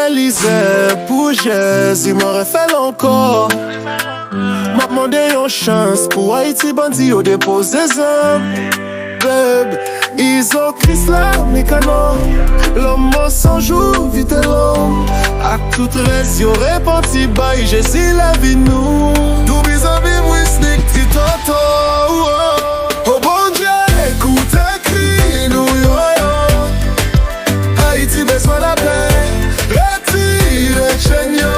Belize pour Jésus, m'aurait fait encore. M'a demandé une chance pour Haïti, bandit au dépose des hommes. Babe, ils ont Christ là, mécano. L'homme sans jour, vite l'homme. À toute raison, y'aurait réparti, bye, Jésus la vie nous. Tous mes amis, moi, sneak, titoto. Oh bon Dieu, écoute, écris, nous, yo, yo. Haïti, besoin la paix. Retire, chaîne, yo.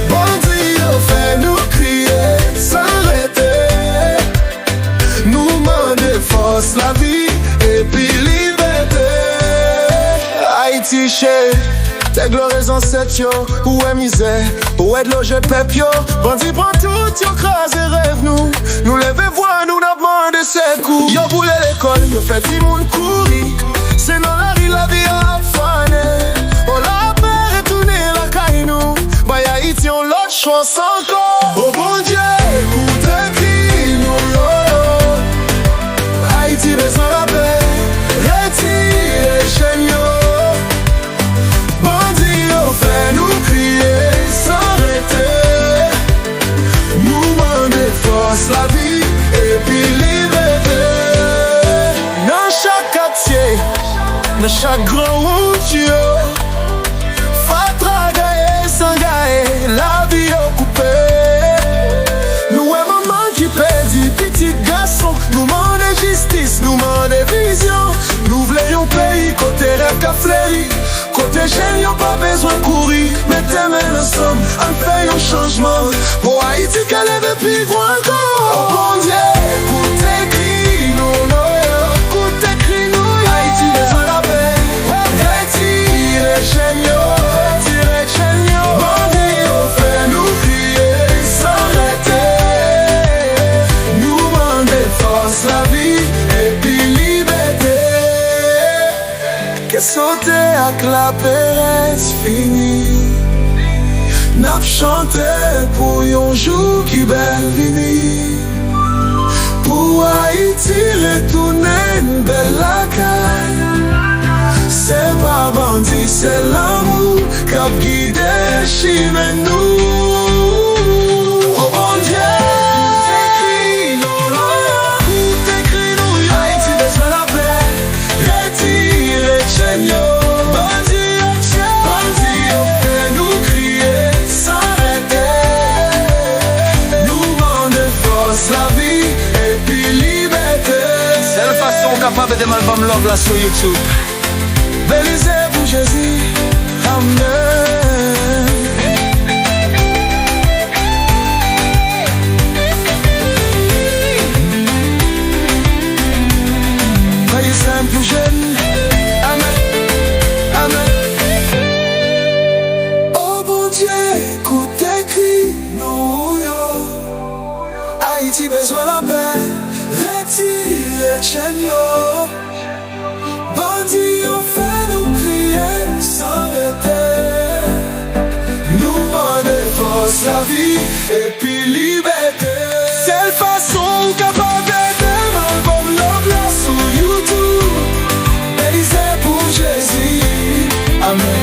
Bandit, yo, fait nous crier, s'arrêter. Nous demander force, la vie, et puis liberté. Haïti, chez. T'es glorieux en cette yo, où est misère, où est de l'eau, je pep yo. Bandit prend tout, yo crase et rêve nous. Nous levez voix, nous n'a demandé ses coups. Yo boule l'école, yo fait tout monde courir. C'est dans la rue, la vie a fané. On l'a peur et tourné la caille nous. By Haïti, on l'autre chance encore. Oh bon Dieu, écoute, écris nous, yo, yo. Haïti, besoin la paix. Retire, chaîne, yo. Fait nous crier, s'arrêter. Nous demander force, la vie et puis liberté. Dans chaque quartier, dans chaque grand route, Fatra gaé, sans gaé, la vie occupée. Nous est maman qui perdit, petit garçon. Nous demandons justice, nous demandons vision. Nous voulons un pays côté rêve qu'a fleuri. Côté jeune, y'a pas besoin de courir. Mettez main ensemble, on fait un changement. Pour Haïti, qu'elle est plus grand encore. Oh bon Dieu, écoute, écris nous, no, yo. Écoute, écris nous, yo. Haïti, besoin de la paix. Retire, chaîne, yo. Retire, chaîne, yo. Bandit, yo, fait nous crier, s'arrêter. Nous demander force, la vie, et puis liberté. Qu'est-ce sauter avec la Pérez fini. N'a chanté pour un jour qui belle vini. Pour Haïti retourner une belle caille. C'est pas bandit, c'est l'amour qui a guidé chez nous. Oh bon Dieu. Capable de m'album Love là sur YouTube. Belize pour Jésus, amen. Soyez simple ou jeune, amen, amen. Oh bon Dieu, écoute, écris, nous, yo. Haïti besoin la paix. Retire, chaîne, yo. Bandit, on fait nous crier, s'arrêter. Nous demander force, la vie, et puis liberté. C'est la façon capable de m'album Love là sur YouTube. Belize pour Jésus, amen.